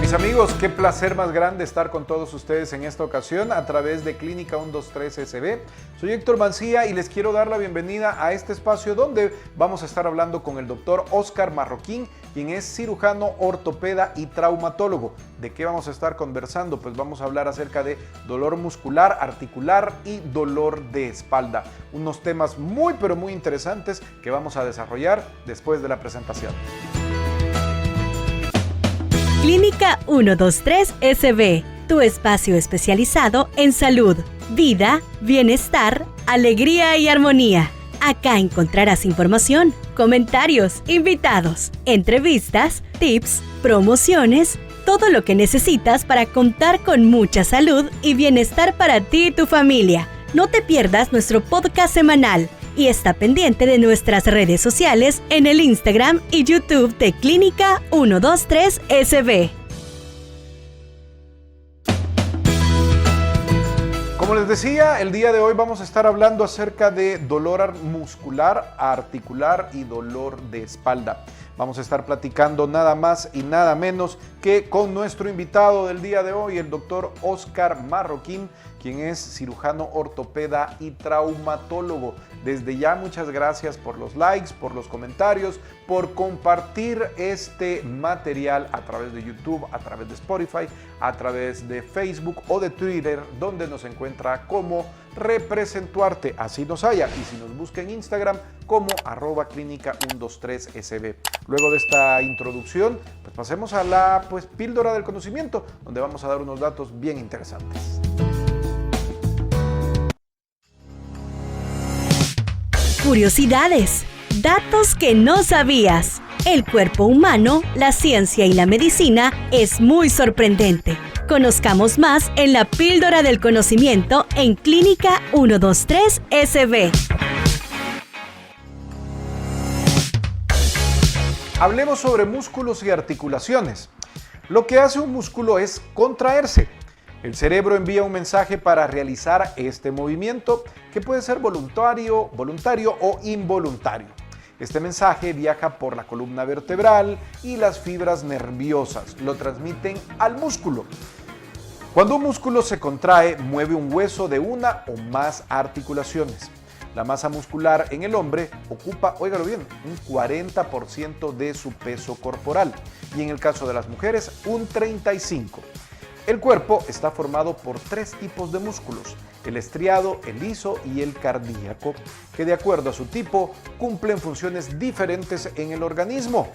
Mis amigos, qué placer más grande estar con todos ustedes en esta ocasión a través de Clínica 123 SB. Soy Héctor Mancía y les quiero dar la bienvenida a este espacio donde vamos a estar hablando con el doctor Óscar Marroquín, quien es cirujano, ortopeda y traumatólogo. ¿De qué vamos a estar conversando? Pues vamos a hablar acerca de dolor muscular, articular y dolor de espalda. Unos temas muy pero muy interesantes que vamos a desarrollar después de la presentación. Clínica 123 SB, tu espacio especializado en salud, vida, bienestar, alegría y armonía. Acá encontrarás información, comentarios, invitados, entrevistas, tips, promociones, todo lo que necesitas para contar con mucha salud y bienestar para ti y tu familia. No te pierdas nuestro podcast semanal y está pendiente de nuestras redes sociales en el Instagram y YouTube de Clínica 123 SB. Como les decía, el día de hoy vamos a estar hablando acerca de dolor muscular, articular y dolor de espalda. Vamos a estar platicando nada más y nada menos que con nuestro invitado del día de hoy, el doctor Óscar Marroquín, quien es cirujano, ortopeda y traumatólogo. Desde ya, muchas gracias por los likes, por los comentarios, por compartir este material a través de YouTube, a través de Spotify, a través de Facebook o de Twitter, donde nos encuentra como Representuarte, así nos haya. Y si nos busca en Instagram como @clínica123sb. Luego de esta introducción, pues pasemos a la píldora del conocimiento, donde vamos a dar unos datos bien interesantes. Curiosidades, datos que no sabías. El cuerpo humano, la ciencia y la medicina es muy sorprendente. Conozcamos más en la píldora del conocimiento en Clínica 123 SB. Hablemos sobre músculos y articulaciones. Lo que hace un músculo es contraerse. El cerebro envía un mensaje para realizar este movimiento que puede ser voluntario o involuntario. Este mensaje viaja por la columna vertebral y las fibras nerviosas lo transmiten al músculo. Cuando un músculo se contrae, mueve un hueso de una o más articulaciones. La masa muscular en el hombre ocupa, óigalo bien, un 40% de su peso corporal y en el caso de las mujeres un 35%. El cuerpo está formado por 3 tipos de músculos, el estriado, el liso y el cardíaco, que de acuerdo a su tipo cumplen funciones diferentes en el organismo.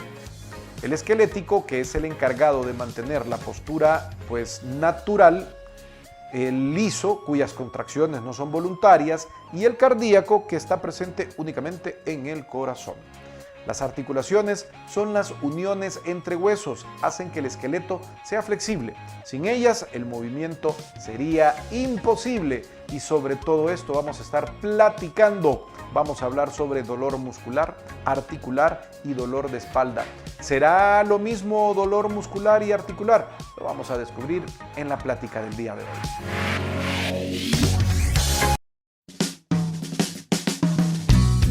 El esquelético, que es el encargado de mantener la postura natural, el liso, cuyas contracciones no son voluntarias, y el cardíaco, que está presente únicamente en el corazón. Las articulaciones son las uniones entre huesos, hacen que el esqueleto sea flexible. Sin ellas, el movimiento sería imposible. Y sobre todo esto vamos a estar platicando. Vamos a hablar sobre dolor muscular, articular y dolor de espalda. ¿Será lo mismo dolor muscular y articular? Lo vamos a descubrir en la plática del día de hoy.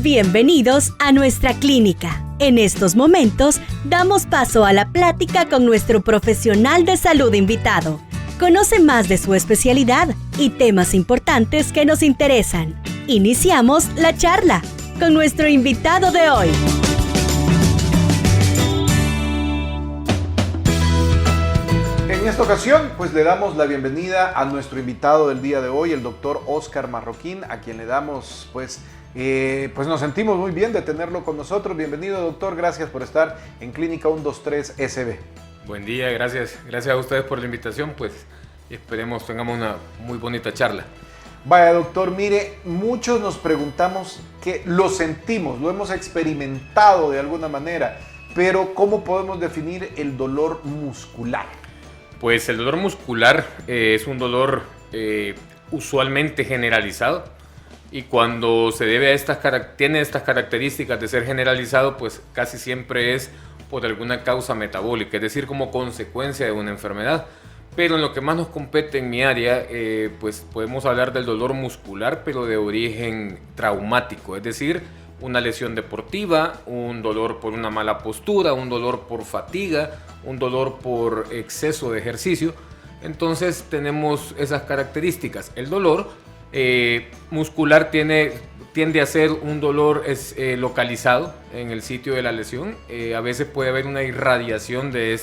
Bienvenidos a nuestra clínica. En estos momentos, damos paso a la plática con nuestro profesional de salud invitado. Conoce más de su especialidad y temas importantes que nos interesan. Iniciamos la charla con nuestro invitado de hoy. En esta ocasión, pues le damos la bienvenida a nuestro invitado del día de hoy, el doctor Óscar Marroquín, a quien le damos, pues nos sentimos muy bien de tenerlo con nosotros. Bienvenido, doctor, gracias por estar en Clínica 123 SB. Buen día, gracias a ustedes por la invitación, pues esperemos tengamos una muy bonita charla. Vaya, doctor, mire, muchos nos preguntamos que lo sentimos, lo hemos experimentado de alguna manera, pero ¿cómo podemos definir el dolor muscular? Pues el dolor muscular es un dolor usualmente generalizado, y cuando se debe a tiene estas características de ser generalizado, pues casi siempre es por alguna causa metabólica, es decir, como consecuencia de una enfermedad. Pero en lo que más nos compete en mi área, pues podemos hablar del dolor muscular, pero de origen traumático, es decir, una lesión deportiva, un dolor por una mala postura, un dolor por fatiga, un dolor por exceso de ejercicio. Entonces tenemos esas características. El dolor muscular tiende a ser un dolor localizado en el sitio de la lesión. A veces puede haber una irradiación de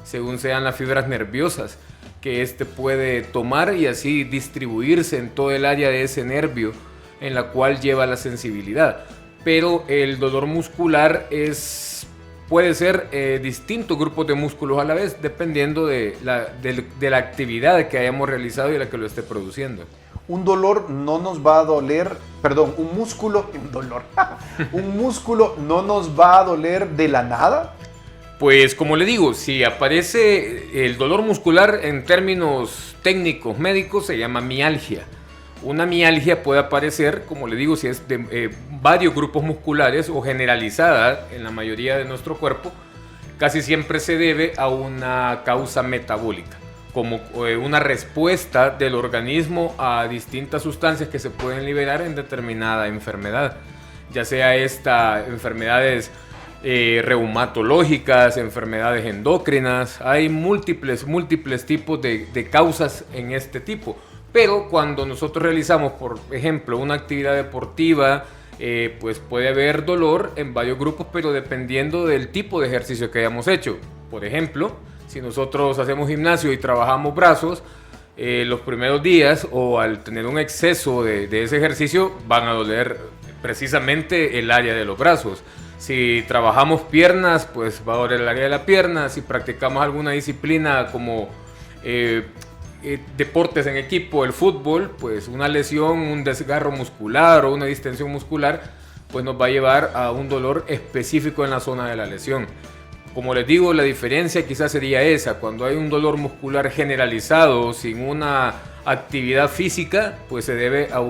según sean las fibras nerviosas que puede tomar y así distribuirse en todo el área de ese nervio en la cual lleva la sensibilidad. Pero el dolor muscular puede ser distintos grupos de músculos a la vez, dependiendo de la actividad que hayamos realizado y la que lo esté produciendo. Un dolor no nos va a doler, perdón, un músculo no nos va a doler de la nada. Pues como le digo, si aparece el dolor muscular en términos técnicos médicos se llama mialgia. Una mialgia puede aparecer, como le digo, si es de varios grupos musculares o generalizada en la mayoría de nuestro cuerpo, casi siempre se debe a una causa metabólica, como una respuesta del organismo a distintas sustancias que se pueden liberar en determinada enfermedad, ya sea enfermedades reumatológicas, enfermedades endócrinas. Hay múltiples tipos de causas en este tipo. Pero cuando nosotros realizamos, por ejemplo, una actividad deportiva, pues puede haber dolor en varios grupos, pero dependiendo del tipo de ejercicio que hayamos hecho. Por ejemplo, si nosotros hacemos gimnasio y trabajamos brazos, los primeros días o al tener un exceso de ese ejercicio van a doler precisamente el área de los brazos. Si trabajamos piernas, pues va a doler el área de la pierna. Si practicamos alguna disciplina como deportes en equipo, el fútbol, pues una lesión, un desgarro muscular o una distensión muscular, pues nos va a llevar a un dolor específico en la zona de la lesión. Como les digo, la diferencia quizás sería esa: cuando hay un dolor muscular generalizado sin una actividad física, pues se debe a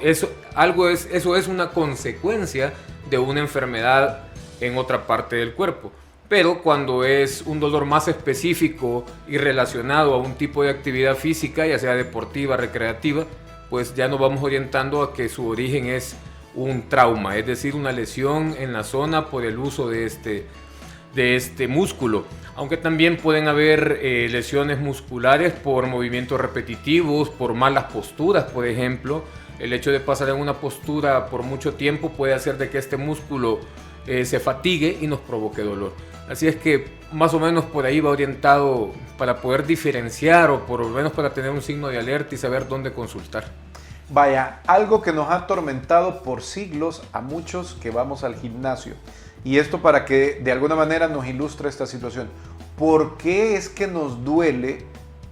eso es una consecuencia de una enfermedad en otra parte del cuerpo. Pero cuando es un dolor más específico y relacionado a un tipo de actividad física, ya sea deportiva, recreativa, pues ya nos vamos orientando a que su origen es un trauma, es decir, una lesión en la zona por el uso de este músculo. Aunque también pueden haber lesiones musculares por movimientos repetitivos, por malas posturas, por ejemplo. El hecho de pasar en una postura por mucho tiempo puede hacer de que este músculo se fatigue y nos provoque dolor. Así es que más o menos por ahí va orientado para poder diferenciar, o por lo menos para tener un signo de alerta y saber dónde consultar. Vaya, algo que nos ha atormentado por siglos a muchos que vamos al gimnasio. Y esto para que de alguna manera nos ilustre esta situación. ¿Por qué es que nos duele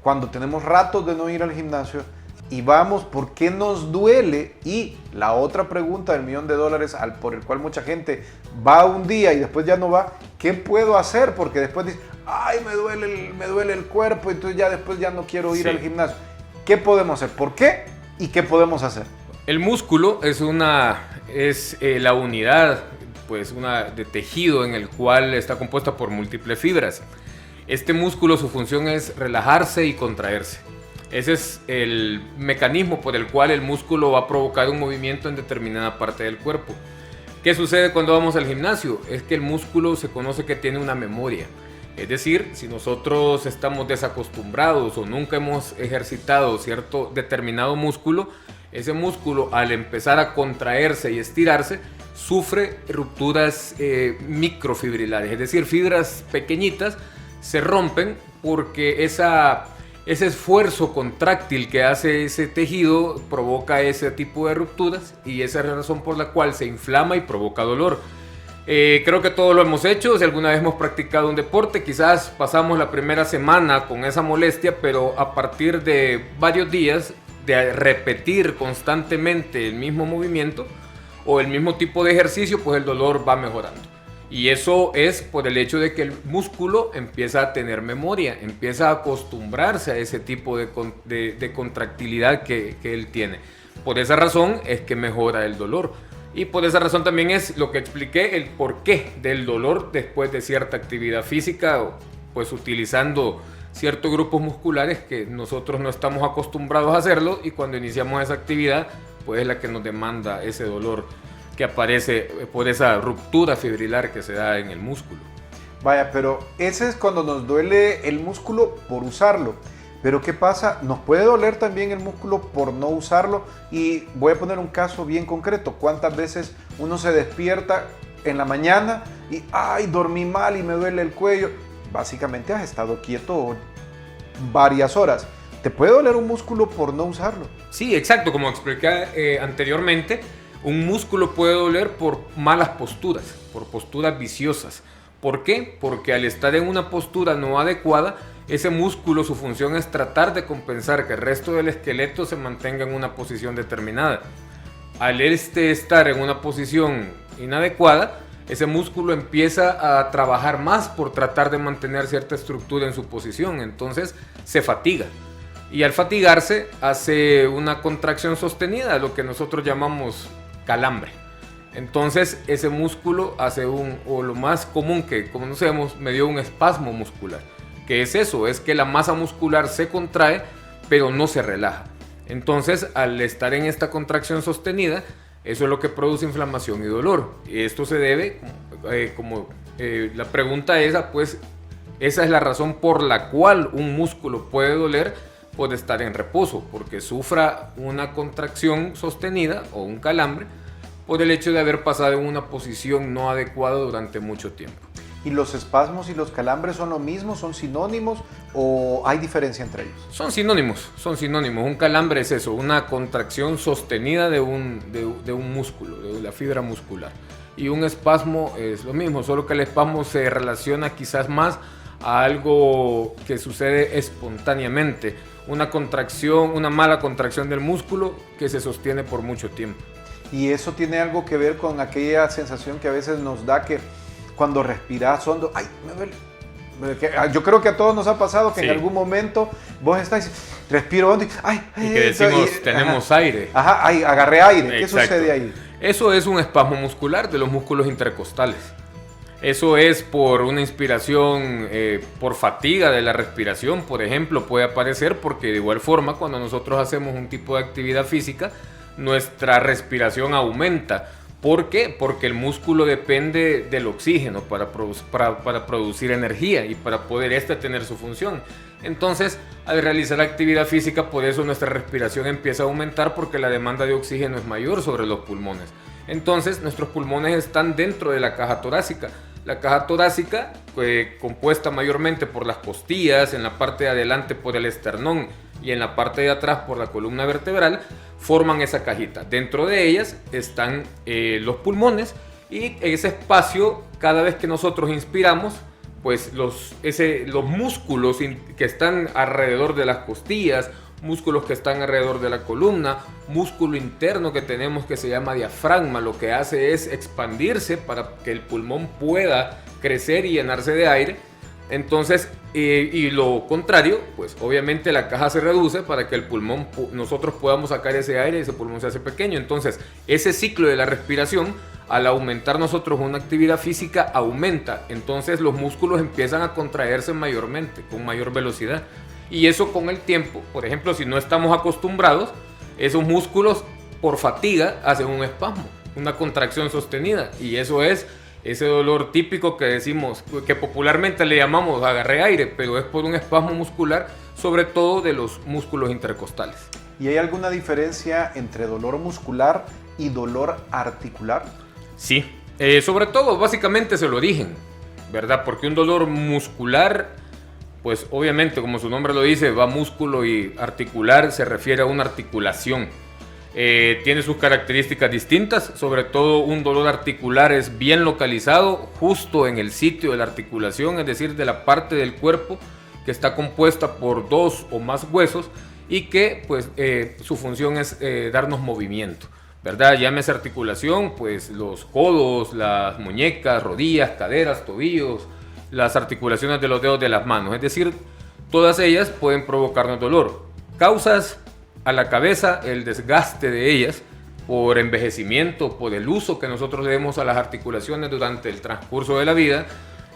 cuando tenemos ratos de no ir al gimnasio y vamos? ¿Por qué nos duele? Y la otra pregunta del $1.000.000 por el cual mucha gente va un día y después ya no va. ¿Qué puedo hacer? Porque después dice, ay, me duele el cuerpo, entonces ya después ya no quiero ir al gimnasio. ¿Qué podemos hacer? ¿Por qué? ¿Y qué podemos hacer? El músculo es la unidad de tejido en el cual está compuesta por múltiples fibras. Este músculo, su función es relajarse y contraerse. Ese es el mecanismo por el cual el músculo va a provocar un movimiento en determinada parte del cuerpo. ¿Qué sucede cuando vamos al gimnasio? Es que el músculo se conoce que tiene una memoria. Es decir, si nosotros estamos desacostumbrados o nunca hemos ejercitado cierto determinado músculo, ese músculo al empezar a contraerse y estirarse, sufre rupturas microfibrilares, es decir, fibras pequeñitas se rompen porque ese esfuerzo contráctil que hace ese tejido provoca ese tipo de rupturas, y esa es la razón por la cual se inflama y provoca dolor. Creo que todos lo hemos hecho. Si alguna vez hemos practicado un deporte, quizás pasamos la primera semana con esa molestia, pero a partir de varios días de repetir constantemente el mismo movimiento o el mismo tipo de ejercicio, pues el dolor va mejorando. Y eso es por el hecho de que el músculo empieza a tener memoria, empieza a acostumbrarse a ese tipo de contractilidad que él tiene. Por esa razón es que mejora el dolor. Y por esa razón también es lo que expliqué, el porqué del dolor después de cierta actividad física, pues utilizando ciertos grupos musculares que nosotros no estamos acostumbrados a hacerlo, y cuando iniciamos esa actividad, pues es la que nos demanda ese dolor que aparece por esa ruptura fibrilar que se da en el músculo. Vaya, pero ese es cuando nos duele el músculo por usarlo. Pero ¿qué pasa? Nos puede doler también el músculo por no usarlo. Y voy a poner un caso bien concreto. ¿Cuántas veces uno se despierta en la mañana y ¡ay, dormí mal y me duele el cuello! Básicamente has estado quieto varias horas. ¿Te puede doler un músculo por no usarlo? Sí, exacto. Como expliqué anteriormente, un músculo puede doler por malas posturas, por posturas viciosas. ¿Por qué? Porque al estar en una postura no adecuada, ese músculo, su función es tratar de compensar que el resto del esqueleto se mantenga en una posición determinada. Al estar en una posición inadecuada, ese músculo empieza a trabajar más por tratar de mantener cierta estructura en su posición, entonces se fatiga. Y al fatigarse hace una contracción sostenida, lo que nosotros llamamos calambre. Entonces ese músculo hace o lo más común que conocemos, me dio un espasmo muscular. ¿Qué es eso? Es que la masa muscular se contrae, pero no se relaja. Entonces, al estar en esta contracción sostenida, eso es lo que produce inflamación y dolor. Y esto se debe, la pregunta esa, pues esa es la razón por la cual un músculo puede doler por estar en reposo, porque sufra una contracción sostenida o un calambre por el hecho de haber pasado en una posición no adecuada durante mucho tiempo. ¿Y los espasmos y los calambres son lo mismo? ¿Son sinónimos o hay diferencia entre ellos? Son sinónimos. Un calambre es eso, una contracción sostenida de un músculo, de la fibra muscular. Y un espasmo es lo mismo, solo que el espasmo se relaciona quizás más a algo que sucede espontáneamente. Una contracción, una mala contracción del músculo que se sostiene por mucho tiempo. Y eso tiene algo que ver con aquella sensación que a veces nos da que cuando respiras hondo, ¡ay, me duele! Yo creo que a todos nos ha pasado que sí. En algún momento vos estás, respiro hondo y ¡ay! Y que decimos, tenemos aire. Ajá, ay, agarré aire. ¿Qué Exacto. sucede ahí? Eso es un espasmo muscular de los músculos intercostales. Eso es por una inspiración, por fatiga de la respiración, por ejemplo, puede aparecer porque de igual forma cuando nosotros hacemos un tipo de actividad física, nuestra respiración aumenta. ¿Por qué? Porque el músculo depende del oxígeno para producir energía y para poder tener su función. Entonces, al realizar la actividad física, por eso nuestra respiración empieza a aumentar porque la demanda de oxígeno es mayor sobre los pulmones. Entonces, nuestros pulmones están dentro de la caja torácica. La caja torácica, compuesta mayormente por las costillas, en la parte de adelante por el esternón y en la parte de atrás por la columna vertebral, forman esa cajita. Dentro de ellas están los pulmones y ese espacio, cada vez que nosotros inspiramos, pues los músculos que están alrededor de las costillas, músculos que están alrededor de la columna, músculo interno que tenemos que se llama diafragma, lo que hace es expandirse para que el pulmón pueda crecer y llenarse de aire. Entonces, y lo contrario, pues obviamente la caja se reduce para que el pulmón, nosotros podamos sacar ese aire y ese pulmón se hace pequeño. Entonces, ese ciclo de la respiración, al aumentar nosotros una actividad física, aumenta. Entonces, los músculos empiezan a contraerse mayormente, con mayor velocidad. Y eso con el tiempo, por ejemplo, si no estamos acostumbrados, esos músculos por fatiga hacen un espasmo, una contracción sostenida. Y eso es ese dolor típico que decimos, que popularmente le llamamos agarré aire, pero es por un espasmo muscular, sobre todo de los músculos intercostales. ¿Y hay alguna diferencia entre dolor muscular y dolor articular? Sí, sobre todo básicamente es el origen, ¿verdad? Porque un dolor muscular, pues obviamente como su nombre lo dice, va músculo, y articular se refiere a una articulación. Tiene sus características distintas, sobre todo un dolor articular es bien localizado justo en el sitio de la articulación, es decir, de la parte del cuerpo que está compuesta por 2 o más huesos y que pues su función es darnos movimiento, ¿verdad? Llámese articulación, pues los codos, las muñecas, rodillas, caderas, tobillos, las articulaciones de los dedos de las manos, es decir, todas ellas pueden provocarnos dolor. Causas a la cabeza, el desgaste de ellas por envejecimiento, por el uso que nosotros le demos a las articulaciones durante el transcurso de la vida,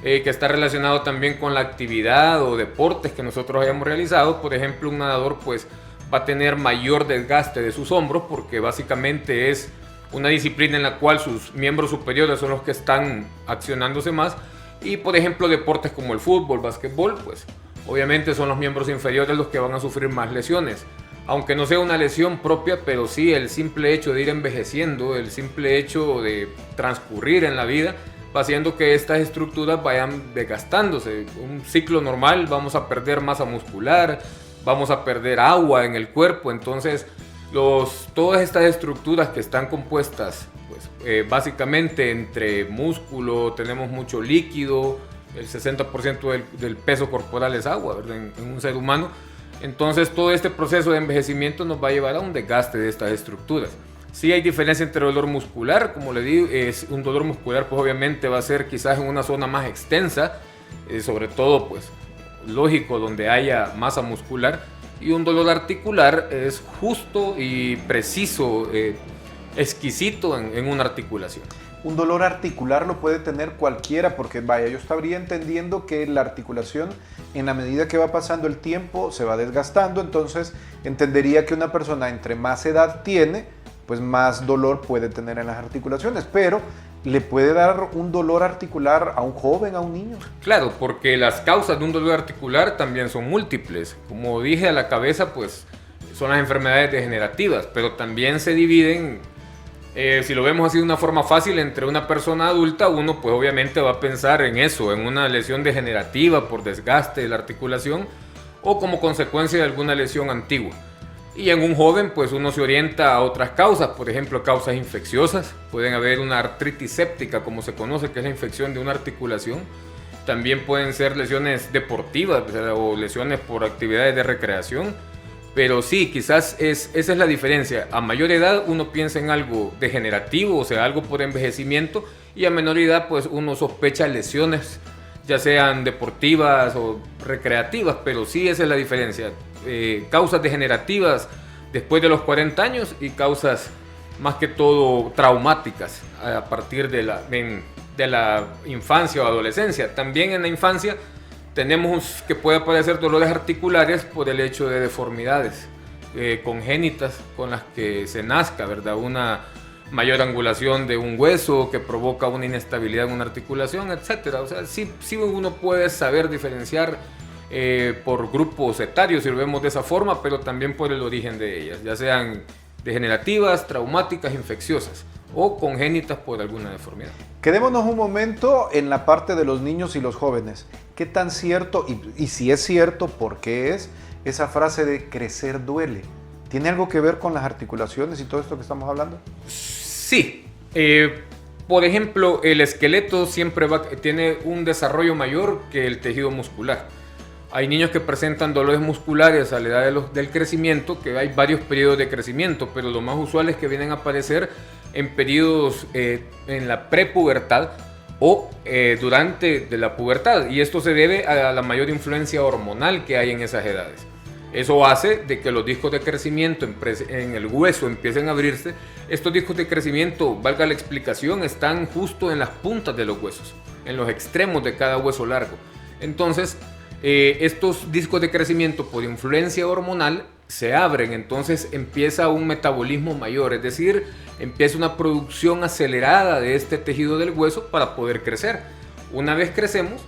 que está relacionado también con la actividad o deportes que nosotros hayamos realizado. Por ejemplo, un nadador pues va a tener mayor desgaste de sus hombros porque básicamente es una disciplina en la cual sus miembros superiores son los que están accionándose más, y por ejemplo deportes como el fútbol, básquetbol, pues obviamente son los miembros inferiores los que van a sufrir más lesiones, aunque no sea una lesión propia, pero sí el simple hecho de ir envejeciendo, el simple hecho de transcurrir en la vida va haciendo que estas estructuras vayan desgastándose. Un ciclo normal, vamos a perder masa muscular, vamos a perder agua en el cuerpo, entonces todas estas estructuras que están compuestas pues, básicamente entre músculo, tenemos mucho líquido, el 60% del peso corporal es agua, ¿verdad? En un ser humano. Entonces todo este proceso de envejecimiento nos va a llevar a un desgaste de estas estructuras. Sí hay diferencia entre dolor muscular, como le digo, es un dolor muscular pues obviamente va a ser quizás en una zona más extensa, sobre todo pues lógico donde haya masa muscular, y un dolor articular es justo y preciso, exquisito en una articulación. Un dolor articular lo puede tener cualquiera, porque vaya, yo estaría entendiendo que la articulación en la medida que va pasando el tiempo se va desgastando, entonces entendería que una persona entre más edad tiene, pues más dolor puede tener en las articulaciones, pero ¿le puede dar un dolor articular a un joven, a un niño? Claro, porque las causas de un dolor articular también son múltiples. Como dije, a la cabeza pues son las enfermedades degenerativas, pero también se dividen, si lo vemos así de una forma fácil, entre una persona adulta, uno pues obviamente va a pensar en eso, en una lesión degenerativa por desgaste de la articulación o como consecuencia de alguna lesión antigua. Y en un joven pues uno se orienta a otras causas, por ejemplo causas infecciosas, pueden haber una artritis séptica como se conoce, que es la infección de una articulación. También pueden ser lesiones deportivas, o lesiones por actividades de recreación. Pero sí, quizás esa es la diferencia. A mayor edad uno piensa en algo degenerativo, o sea, algo por envejecimiento, y a menor edad pues uno sospecha lesiones, ya sean deportivas o recreativas, pero sí esa es la diferencia. Causas degenerativas después de los 40 años y causas más que todo traumáticas a partir de la infancia o adolescencia. También en la infancia tenemos que puede aparecer dolores articulares por el hecho de deformidades congénitas con las que se nazca, ¿verdad? Una mayor angulación de un hueso que provoca una inestabilidad en una articulación, etc. O sea, sí uno puede saber diferenciar por grupos etarios, si lo vemos de esa forma, pero también por el origen de ellas, ya sean degenerativas, traumáticas, infecciosas o congénitas por alguna deformidad. Quedémonos un momento en la parte de los niños y los jóvenes. ¿Qué tan cierto, y si es cierto, por qué es esa frase de crecer duele? ¿Tiene algo que ver con las articulaciones y todo esto que estamos hablando? Sí. Por ejemplo, el esqueleto siempre tiene un desarrollo mayor que el tejido muscular. Hay niños que presentan dolores musculares a la edad del crecimiento, que hay varios periodos de crecimiento, pero lo más usual es que vienen a aparecer en periodos en la prepubertad o durante de la pubertad, y esto se debe a la mayor influencia hormonal que hay en esas edades. Eso hace de que los discos de crecimiento en el hueso empiecen a abrirse. Estos discos de crecimiento, valga la explicación, están justo en las puntas de los huesos, en los extremos de cada hueso largo. Entonces, estos discos de crecimiento por influencia hormonal se abren, entonces empieza un metabolismo mayor, es decir, empieza una producción acelerada de este tejido del hueso para poder crecer. Una vez crecemos,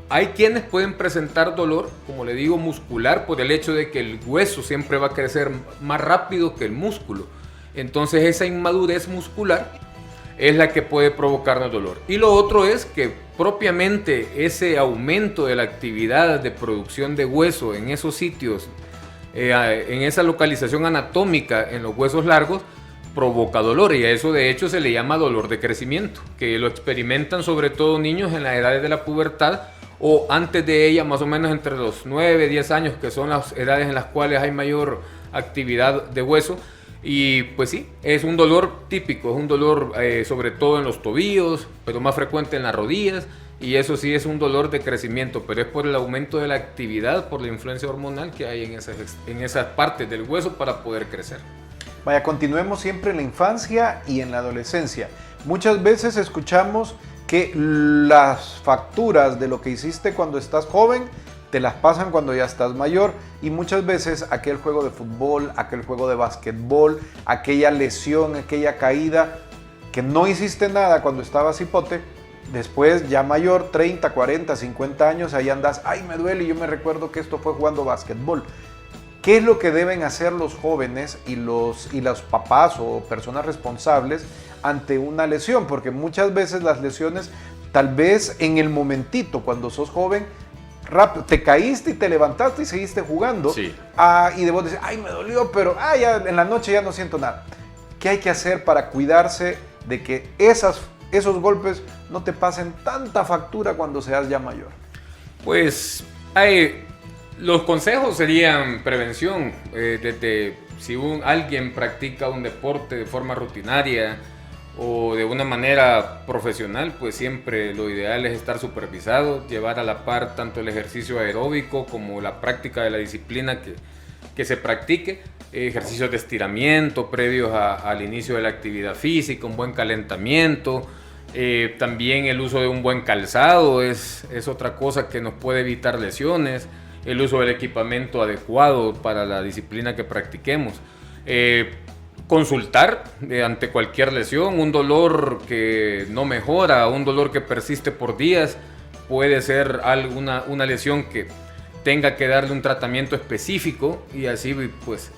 hay quienes pueden presentar dolor, como le digo, muscular, por el hecho de que el hueso siempre va a crecer más rápido que el músculo. Entonces esa inmadurez muscular es la que puede provocarnos dolor. Y lo otro es que propiamente ese aumento de la actividad de producción de hueso en esos sitios, en esa localización anatómica en los huesos largos, provoca dolor, y a eso de hecho se le llama dolor de crecimiento, que lo experimentan sobre todo niños en las edades de la pubertad o antes de ella, más o menos entre los 9, 10 años, que son las edades en las cuales hay mayor actividad de hueso. Y pues sí, es un dolor típico, es un dolor sobre todo en los tobillos, pero más frecuente en las rodillas, y eso sí es un dolor de crecimiento, pero es por el aumento de la actividad, por la influencia hormonal que hay en esas partes del hueso para poder crecer. Vaya, continuemos siempre en la infancia y en la adolescencia. Muchas veces escuchamos que las facturas de lo que hiciste cuando estás joven te las pasan cuando ya estás mayor y muchas veces aquel juego de fútbol, aquel juego de básquetbol, aquella lesión, aquella caída que no hiciste nada cuando estabas hipote, después ya mayor, 30, 40, 50 años, ahí andas, ay me duele y yo me recuerdo que esto fue jugando básquetbol. ¿Qué es lo que deben hacer los jóvenes y los papás o personas responsables ante una lesión? Porque muchas veces las lesiones, tal vez en el momentito, cuando sos joven, rápido, te caíste y te levantaste y seguiste jugando. Sí. Y de vos decís, ay, me dolió, pero ya en la noche ya no siento nada. ¿Qué hay que hacer para cuidarse de que esos golpes no te pasen tanta factura cuando seas ya mayor? Pues los consejos serían prevención. Desde si alguien practica un deporte de forma rutinaria o de una manera profesional, pues siempre lo ideal es estar supervisado, llevar a la par tanto el ejercicio aeróbico como la práctica de la disciplina que se practique, ejercicios de estiramiento previos al inicio de la actividad física, un buen calentamiento, también el uso de un buen calzado es otra cosa que nos puede evitar lesiones, el uso del equipamiento adecuado para la disciplina que practiquemos. Consultar ante cualquier lesión, un dolor que no mejora, un dolor que persiste por días, puede ser una lesión que tenga que darle un tratamiento específico y así pues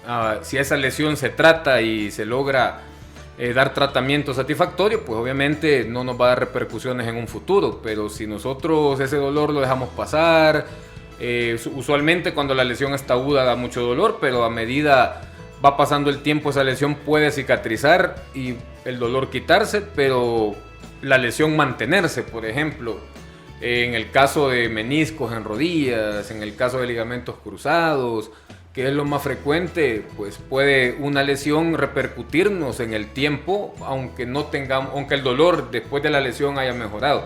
si esa lesión se trata y se logra dar tratamiento satisfactorio, pues obviamente no nos va a dar repercusiones en un futuro, pero si nosotros ese dolor lo dejamos pasar, usualmente cuando la lesión está aguda da mucho dolor, pero a medida va pasando el tiempo esa lesión puede cicatrizar y el dolor quitarse, pero la lesión mantenerse. Por ejemplo, en el caso de meniscos en rodillas, en el caso de ligamentos cruzados, que es lo más frecuente, pues puede una lesión repercutirnos en el tiempo, aunque el dolor después de la lesión haya mejorado.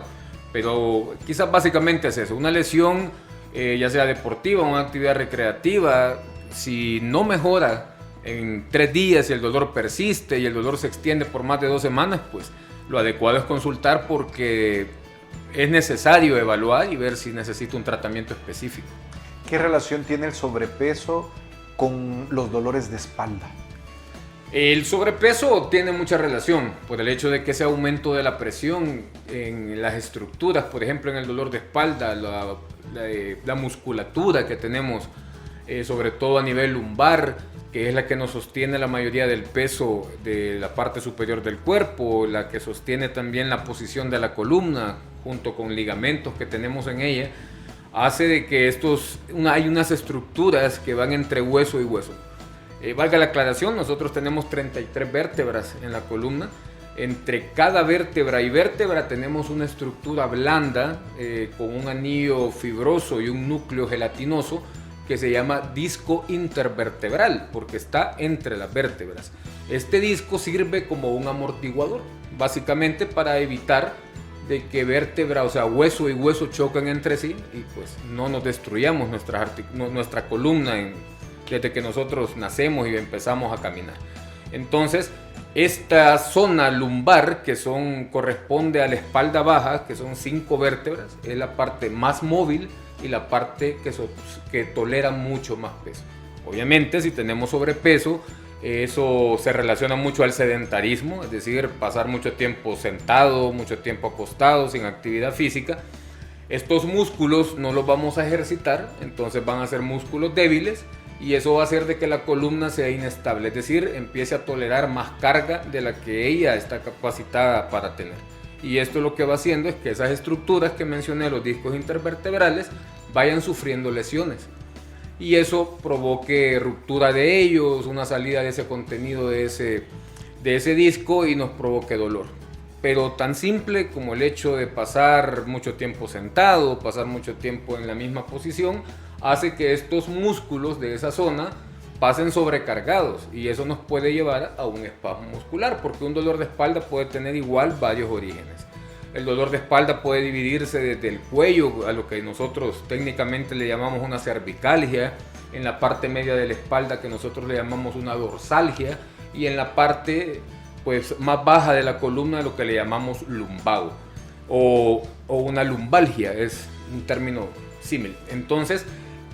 Pero quizás básicamente es eso, una lesión ya sea deportiva o una actividad recreativa, si no mejora en 3 días y el dolor persiste y el dolor se extiende por más de 2 semanas, pues lo adecuado es consultar porque es necesario evaluar y ver si necesita un tratamiento específico. ¿Qué relación tiene el sobrepeso con los dolores de espalda? El sobrepeso tiene mucha relación por el hecho de que ese aumento de la presión en las estructuras, por ejemplo en el dolor de espalda, la musculatura que tenemos, sobre todo a nivel lumbar, que es la que nos sostiene la mayoría del peso de la parte superior del cuerpo, la que sostiene también la posición de la columna, junto con ligamentos que tenemos en ella, hace de que hay unas estructuras que van entre hueso y hueso. Valga la aclaración, nosotros tenemos 33 vértebras en la columna. Entre cada vértebra y vértebra tenemos una estructura blanda con un anillo fibroso y un núcleo gelatinoso que se llama disco intervertebral porque está entre las vértebras. Este disco sirve como un amortiguador, básicamente para evitar de que vértebra, o sea, hueso y hueso choquen entre sí y pues no nos destruyamos nuestra columna desde que nosotros nacemos y empezamos a caminar. Entonces, esta zona lumbar, que corresponde a la espalda baja, que son 5 vértebras, es la parte más móvil y la parte que tolera mucho más peso. Obviamente, si tenemos sobrepeso, eso se relaciona mucho al sedentarismo, es decir, pasar mucho tiempo sentado, mucho tiempo acostado, sin actividad física. Estos músculos no los vamos a ejercitar, entonces van a ser músculos débiles y eso va a hacer de que la columna sea inestable, es decir, empiece a tolerar más carga de la que ella está capacitada para tener. Y esto lo que va haciendo es que esas estructuras que mencioné, los discos intervertebrales, vayan sufriendo lesiones. Y eso provoque ruptura de ellos, una salida de ese contenido de ese disco y nos provoque dolor. Pero tan simple como el hecho de pasar mucho tiempo sentado, pasar mucho tiempo en la misma posición, hace que estos músculos de esa zona pasen sobrecargados y eso nos puede llevar a un espasmo muscular, porque un dolor de espalda puede tener igual varios orígenes. El dolor de espalda puede dividirse desde el cuello, a lo que nosotros técnicamente le llamamos una cervicalgia, en la parte media de la espalda que nosotros le llamamos una dorsalgia y en la parte pues más baja de la columna lo que le llamamos lumbago o una lumbalgia, es un término símil. Entonces,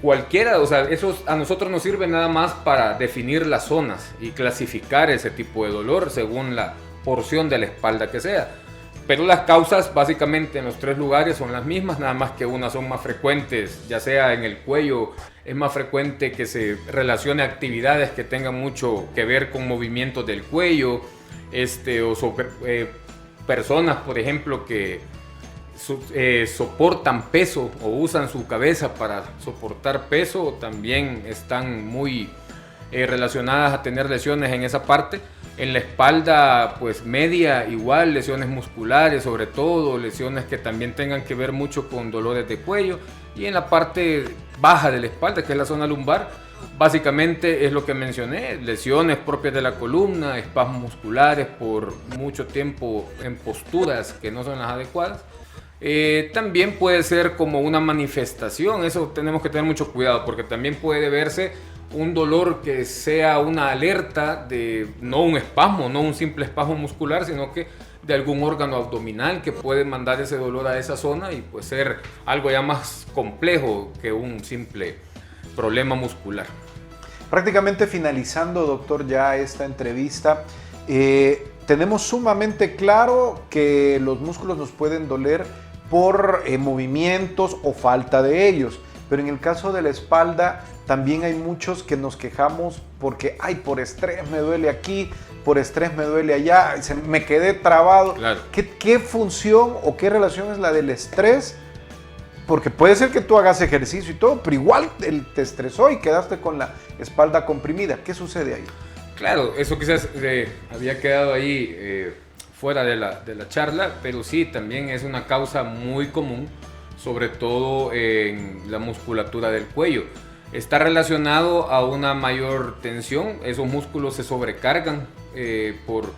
cualquiera, o sea, eso a nosotros nos sirve nada más para definir las zonas y clasificar ese tipo de dolor según la porción de la espalda que sea. Pero las causas básicamente en los 3 lugares son las mismas, nada más que unas son más frecuentes, ya sea en el cuello, es más frecuente que se relacione a actividades que tengan mucho que ver con movimientos del cuello, o sobre, personas, por ejemplo, que soportan peso o usan su cabeza para soportar peso, también están muy relacionadas a tener lesiones en esa parte. En la espalda, pues media, igual, lesiones musculares, sobre todo, lesiones que también tengan que ver mucho con dolores de cuello. Y en la parte baja de la espalda, que es la zona lumbar, básicamente es lo que mencioné, lesiones propias de la columna, espasmos musculares por mucho tiempo en posturas que no son las adecuadas. También puede ser como una manifestación, eso tenemos que tener mucho cuidado, porque también puede verse un dolor que sea una alerta de no un espasmo, no un simple espasmo muscular, sino que de algún órgano abdominal que puede mandar ese dolor a esa zona y puede ser algo ya más complejo que un simple problema muscular. Prácticamente finalizando, doctor, ya esta entrevista, tenemos sumamente claro que los músculos nos pueden doler por movimientos o falta de ellos. Pero en el caso de la espalda también hay muchos que nos quejamos porque, ay, por estrés me duele aquí, por estrés me duele allá, me quedé trabado. Claro. ¿Qué función o qué relación es la del estrés? Porque puede ser que tú hagas ejercicio y todo, pero igual te estresó y quedaste con la espalda comprimida. ¿Qué sucede ahí? Claro, eso quizás había quedado ahí fuera de la charla, pero sí, también es una causa muy común, sobre todo en la musculatura del cuello. Está relacionado a una mayor tensión, esos músculos se sobrecargan por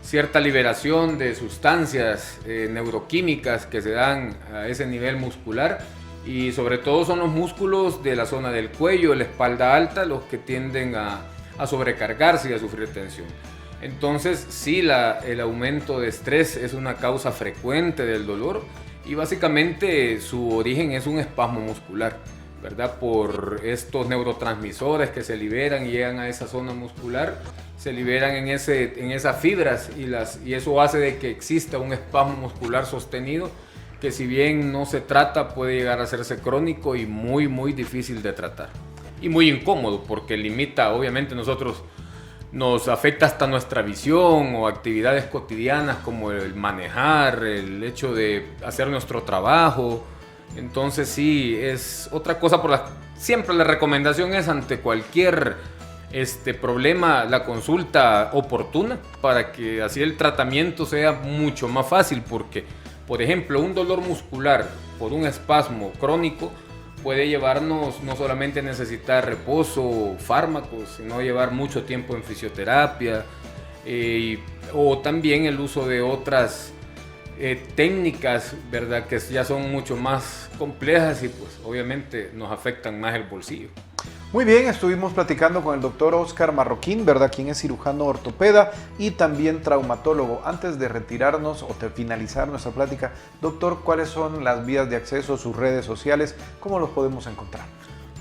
cierta liberación de sustancias neuroquímicas que se dan a ese nivel muscular, y sobre todo son los músculos de la zona del cuello, la espalda alta, los que tienden a sobrecargarse y a sufrir tensión. Entonces sí, el aumento de estrés es una causa frecuente del dolor, y básicamente su origen es un espasmo muscular, ¿verdad? Por estos neurotransmisores que se liberan y llegan a esa zona muscular, se liberan en esas fibras y eso hace de que exista un espasmo muscular sostenido que, si bien no se trata, puede llegar a hacerse crónico y muy, muy difícil de tratar. Y muy incómodo porque limita, obviamente nos afecta hasta nuestra visión o actividades cotidianas como el manejar, el hecho de hacer nuestro trabajo. Entonces sí, es otra cosa siempre la recomendación es, ante cualquier problema, la consulta oportuna, para que así el tratamiento sea mucho más fácil, porque, por ejemplo, un dolor muscular por un espasmo crónico puede llevarnos no solamente a necesitar reposo o fármacos, sino llevar mucho tiempo en fisioterapia, o también el uso de otras técnicas, ¿verdad?, que ya son mucho más complejas y pues obviamente nos afectan más el bolsillo. Muy bien, estuvimos platicando con el doctor Óscar Marroquín, ¿verdad?, quien es cirujano ortopeda y también traumatólogo. Antes de retirarnos o de finalizar nuestra plática, doctor, ¿cuáles son las vías de acceso, sus redes sociales? ¿Cómo los podemos encontrar?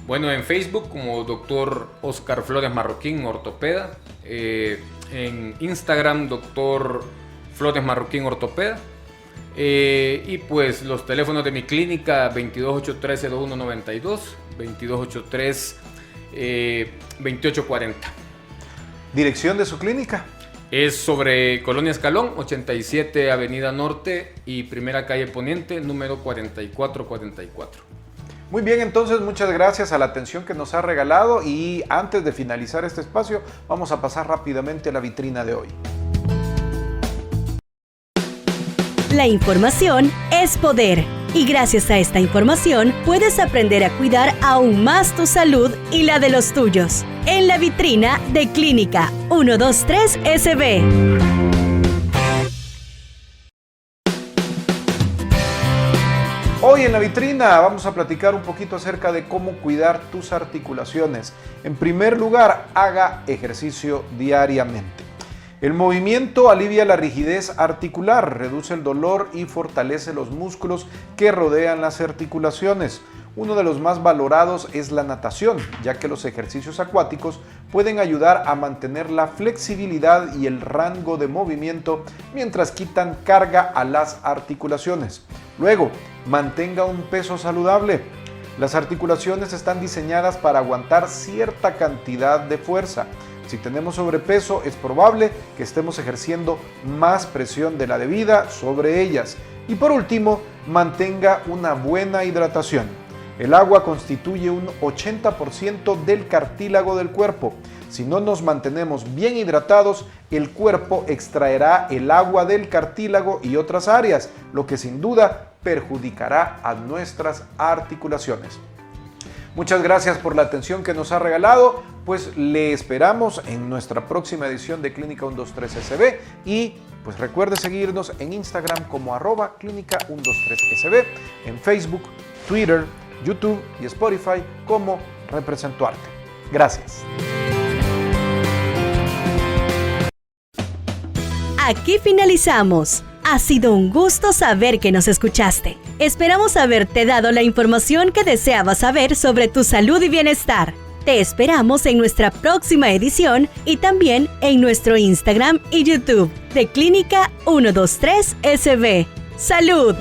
Bueno, en Facebook como doctor Óscar Flores Marroquín, ortopeda. En Instagram, doctor Flores Marroquín, ortopeda. Y pues los teléfonos de mi clínica: 2283-0192, 2283-2840. ¿Dirección de su clínica? Es sobre Colonia Escalón, 87 Avenida Norte y Primera Calle Poniente, número 4444. Muy bien, entonces muchas gracias a la atención que nos ha regalado, y antes de finalizar este espacio vamos a pasar rápidamente a la vitrina de hoy. La información es poder, y gracias a esta información puedes aprender a cuidar aún más tu salud y la de los tuyos. En la vitrina de Clínica 123 SB. Hoy en la vitrina vamos a platicar un poquito acerca de cómo cuidar tus articulaciones. En primer lugar, haga ejercicio diariamente. El movimiento alivia la rigidez articular, reduce el dolor y fortalece los músculos que rodean las articulaciones. Uno de los más valorados es la natación, ya que los ejercicios acuáticos pueden ayudar a mantener la flexibilidad y el rango de movimiento mientras quitan carga a las articulaciones. Luego, mantenga un peso saludable. Las articulaciones están diseñadas para aguantar cierta cantidad de fuerza. Si tenemos sobrepeso, es probable que estemos ejerciendo más presión de la debida sobre ellas. Y por último, mantenga una buena hidratación. El agua constituye un 80% del cartílago del cuerpo. Si no nos mantenemos bien hidratados, el cuerpo extraerá el agua del cartílago y otras áreas, lo que sin duda perjudicará a nuestras articulaciones. Muchas gracias por la atención que nos ha regalado, pues le esperamos en nuestra próxima edición de Clínica 123SB y pues recuerde seguirnos en Instagram como @Clínica123SB, en Facebook, Twitter, YouTube y Spotify como Represento Arte. Gracias. Aquí finalizamos. Ha sido un gusto saber que nos escuchaste. Esperamos haberte dado la información que deseabas saber sobre tu salud y bienestar. Te esperamos en nuestra próxima edición y también en nuestro Instagram y YouTube de Clínica 123SB. ¡Salud!